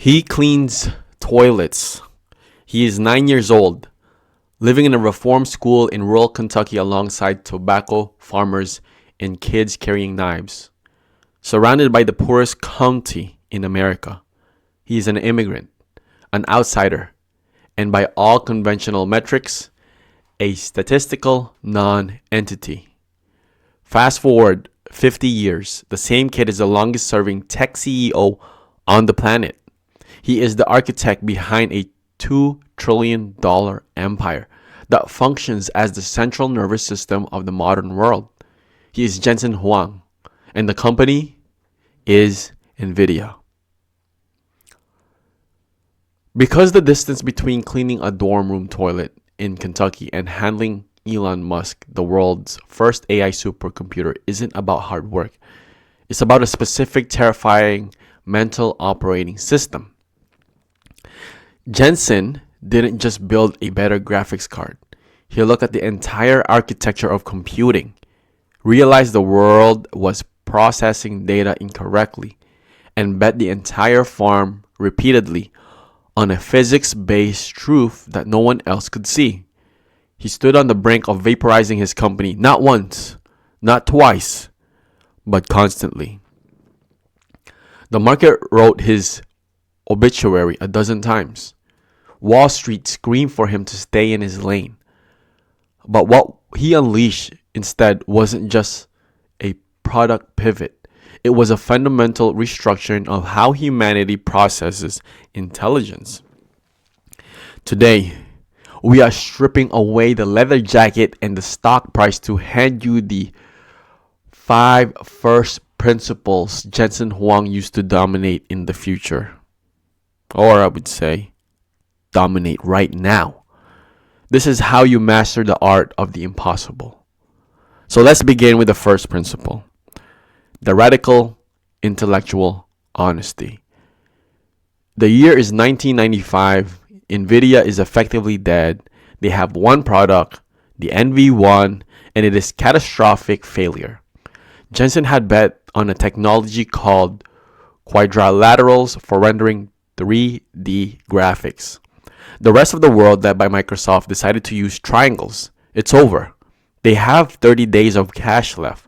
He cleans toilets. He is 9 years old, living in a reform school in rural Kentucky alongside tobacco farmers and kids carrying knives. Surrounded by the poorest county in America, he is an immigrant, an outsider, and by all conventional metrics, a statistical non-entity. Fast forward 50 years, the same kid is the longest serving tech CEO on the planet. He is the architect behind a $2 trillion empire that functions as the central nervous system of the modern world. He is Jensen Huang, and the company is NVIDIA. Because the distance between cleaning a dorm room toilet in Kentucky and handling Elon Musk, the world's first AI supercomputer, isn't about hard work. It's about a specific, terrifying mental operating system. Jensen didn't just build a better graphics card. He looked at the entire architecture of computing, realized the world was processing data incorrectly, and bet the entire farm repeatedly on a physics-based truth that no one else could see. He stood on the brink of vaporizing his company not once, not twice, but constantly. The market wrote his obituary a dozen times. Wall Street screamed for him to stay in his lane. But what he unleashed instead wasn't just a product pivot. It was a fundamental restructuring of how humanity processes intelligence. Today, we are stripping away the leather jacket and the stock price to hand you the 5 first principles Jensen Huang used to dominate in the future. Or I would say, dominate right now. This is how you master the art of the impossible. So let's begin with the first principle. The radical intellectual honesty. The year is 1995. NVIDIA is effectively dead. They have one product, the NV1, and it is catastrophic failure. Jensen had bet on a technology called quadrilaterals for rendering 3D graphics. The rest of the world, led by Microsoft, decided to use triangles. It's over. They have 30 days of cash left.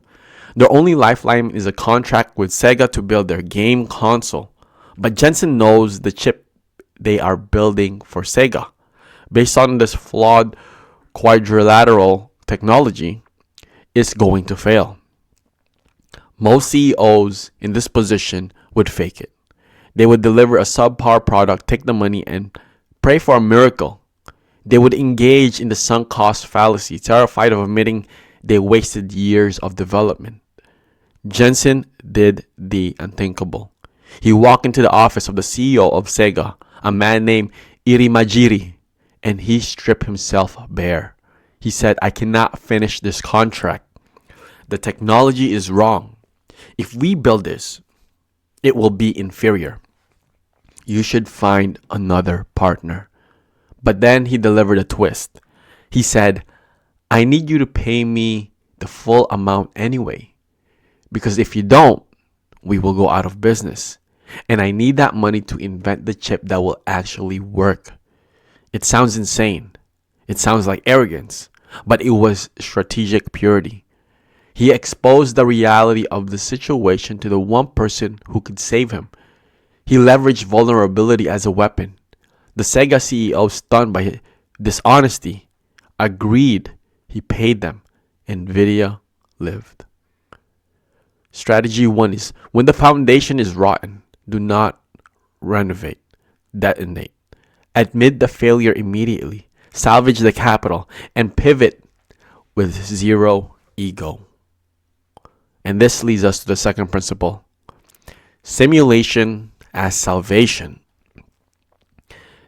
Their only lifeline is a contract with Sega to build their game console. But Jensen knows the chip they are building for Sega, based on this flawed quadrilateral technology, is going to fail. Most CEOs in this position would fake it. They would deliver a subpar product, take the money, and pray for a miracle. They would engage in the sunk cost fallacy, terrified of admitting they wasted years of development. Jensen did the unthinkable. He walked into the office of the CEO of Sega, a man named Irimajiri, and he stripped himself bare. He said, "I cannot finish this contract. The technology is wrong. If we build this, it will be inferior. You should find another partner." But then he delivered a twist. He said, "I need you to pay me the full amount anyway. Because if you don't, we will go out of business. And I need that money to invent the chip that will actually work." It sounds insane. It sounds like arrogance. But it was strategic purity. He exposed the reality of the situation to the one person who could save him. He leveraged vulnerability as a weapon. The Sega CEO, stunned by dishonesty, agreed. He paid them. NVIDIA lived. Strategy 1 is, when the foundation is rotten, do not renovate, detonate. Admit the failure immediately. Salvage the capital and pivot with zero ego. And this leads us to the second principle. Simulation as salvation.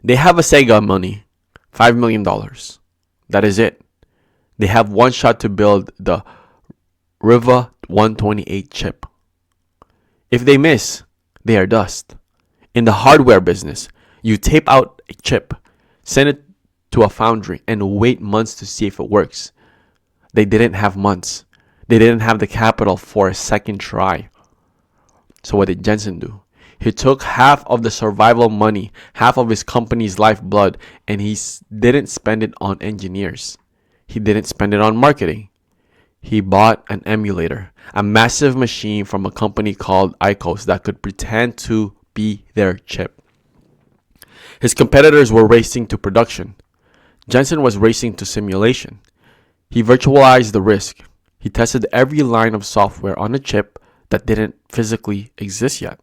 They have a Sega money, $5 million. That is it. They have one shot to build the Riva 128 chip. If they miss, they are dust. In the hardware business, you tape out a chip, send it to a foundry, and wait months to see if it works. They didn't have months. They didn't have the capital for a second try. So what did Jensen do? He took half of the survival money, half of his company's lifeblood, and he didn't spend it on engineers. He didn't spend it on marketing. He bought an emulator, a massive machine from a company called ICOS that could pretend to be their chip. His competitors were racing to production. Jensen was racing to simulation. He virtualized the risk. He tested every line of software on a chip that didn't physically exist yet.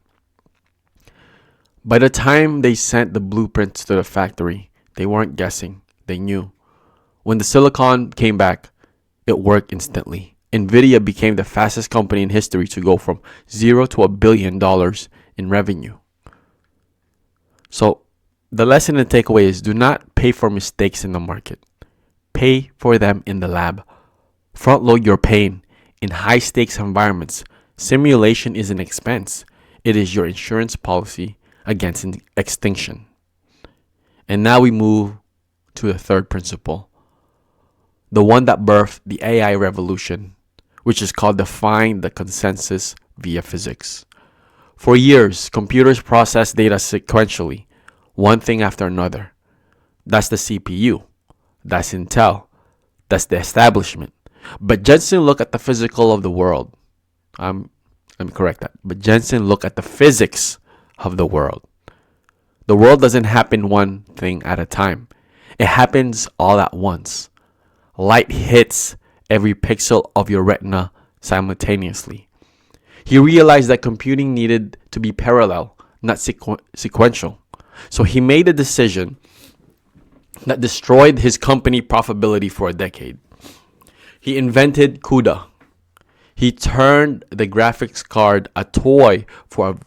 By the time they sent the blueprints to the factory, they weren't guessing. They knew. When the silicon came back, it worked instantly. NVIDIA became the fastest company in history to go from $0 to $1 billion in revenue. So, the lesson and takeaway is do not pay for mistakes in the market. Pay for them in the lab. Front load your pain. In high stakes environments, simulation is an expense. It is your insurance policy against extinction. And now we move to the third principle, the one that birthed the AI revolution, which is called define the consensus via physics. For years, computers process data sequentially, one thing after another. That's the CPU. That's Intel. That's the establishment. But Jensen looked at the physical of the world. Let me correct that. But Jensen looked at the physics of the world. The world doesn't happen one thing at a time. It happens all at once. Light hits every pixel of your retina simultaneously. He realized that computing needed to be parallel, not sequential. So he made a decision that destroyed his company profitability for a decade. He invented CUDA. He turned the graphics card, a toy for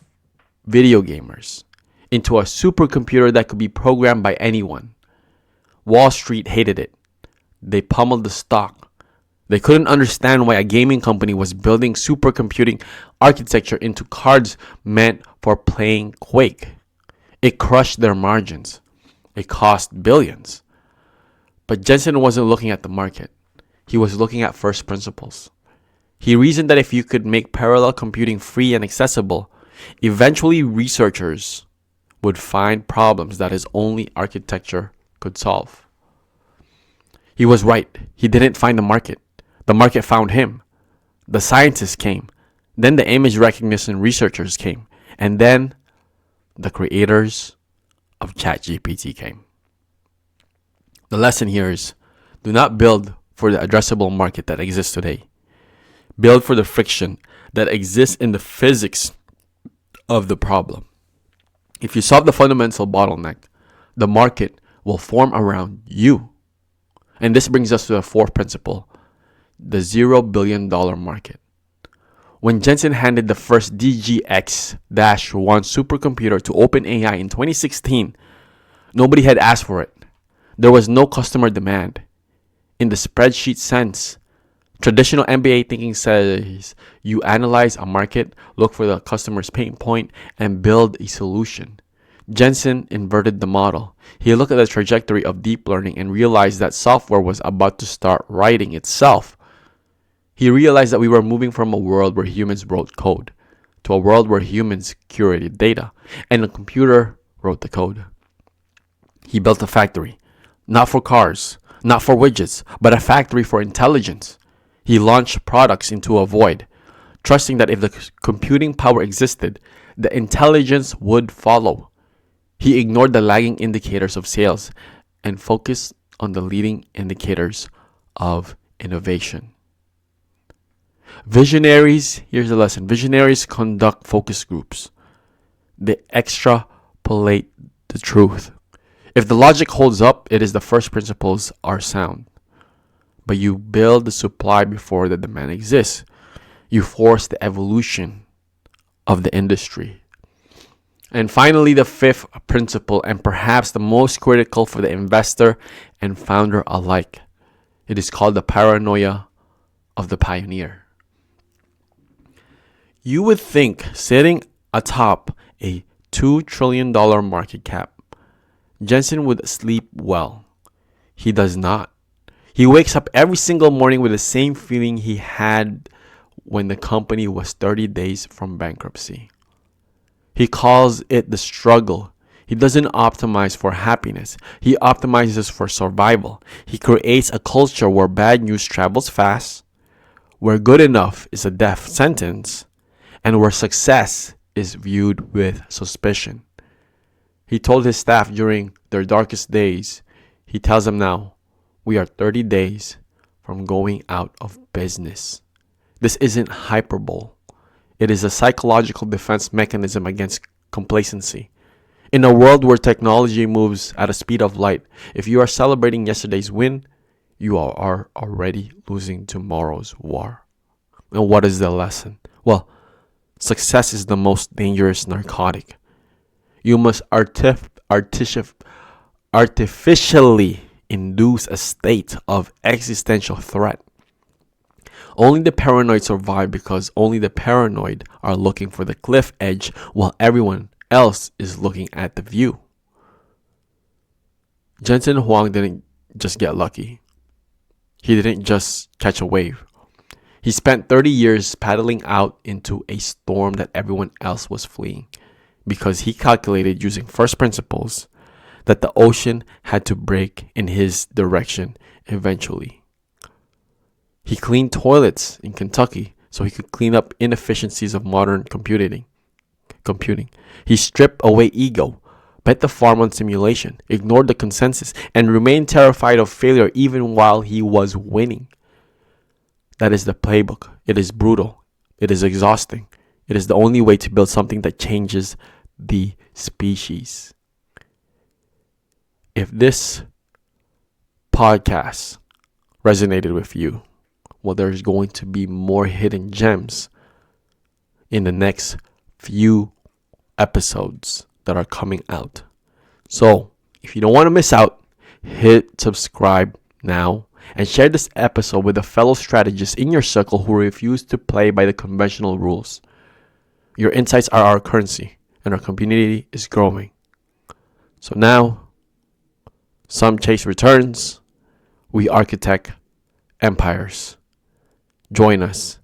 video gamers, into a supercomputer that could be programmed by anyone. Wall Street hated it. They pummeled the stock. They couldn't understand why a gaming company was building supercomputing architecture into cards meant for playing Quake. It crushed their margins. It cost billions. But Jensen wasn't looking at the market. He was looking at first principles. He reasoned that if you could make parallel computing free and accessible, eventually researchers would find problems that his only architecture could solve. He was right. He didn't find the market. The market found him. The scientists came. Then the image recognition researchers came. And then the creators of ChatGPT came. The lesson here is do not build for the addressable market that exists today. Build for the friction that exists in the physics of the problem. If you solve the fundamental bottleneck, the market will form around you. And this brings us to the fourth principle, the $0 billion market. When Jensen handed the first DGX-1 supercomputer to OpenAI in 2016, nobody had asked for it. There was no customer demand. In the spreadsheet sense, traditional MBA thinking says you analyze a market, look for the customer's pain point, and build a solution. Jensen inverted the model. He looked at the trajectory of deep learning and realized that software was about to start writing itself. He realized that we were moving from a world where humans wrote code to a world where humans curated data, and a computer wrote the code. He built a factory, not for cars, not for widgets, but a factory for intelligence. He launched products into a void, trusting that if the computing power existed, the intelligence would follow. He ignored the lagging indicators of sales and focused on the leading indicators of innovation. Visionaries, here's the lesson. Visionaries conduct focus groups. They extrapolate the truth. If the logic holds up, it is the first principles are sound. But you build the supply before the demand exists. You force the evolution of the industry. And finally, the fifth principle, and perhaps the most critical for the investor and founder alike. It is called the paranoia of the pioneer. You would think sitting atop a $2 trillion market cap, Jensen would sleep well. He does not. He wakes up every single morning with the same feeling he had when the company was 30 days from bankruptcy. He calls it the struggle. He doesn't optimize for happiness. He optimizes for survival. He creates a culture where bad news travels fast, where good enough is a death sentence, and where success is viewed with suspicion. He told his staff during their darkest days, he tells them now, we are 30 days from going out of business. This isn't hyperbole. It is a psychological defense mechanism against complacency. In a world where technology moves at the speed of light, if you are celebrating yesterday's win, you are already losing tomorrow's war. And what is the lesson? Well, success is the most dangerous narcotic. You must artificially induce a state of existential threat. Only the paranoid survive because only the paranoid are looking for the cliff edge while everyone else is looking at the view. Jensen Huang didn't just get lucky. He didn't just catch a wave. He spent 30 years paddling out into a storm that everyone else was fleeing because he calculated using first principles that the ocean had to break in his direction eventually. He cleaned toilets in Kentucky so he could clean up inefficiencies of modern computing. He stripped away ego, bet the farm on simulation, ignored the consensus, and remained terrified of failure even while he was winning. That is the playbook. It is brutal. It is exhausting. It is the only way to build something that changes the species. If this podcast resonated with you, well, there's going to be more hidden gems in the next few episodes that are coming out. So, if you don't want to miss out, hit subscribe now and share this episode with a fellow strategist in your circle who refuse to play by the conventional rules. Your insights are our currency, and our community is growing. So now, some chase returns. We architect empires. Join us.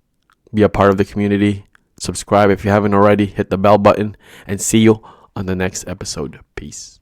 Be a part of the community. Subscribe if you haven't already. Hit the bell button. And see you on the next episode. Peace.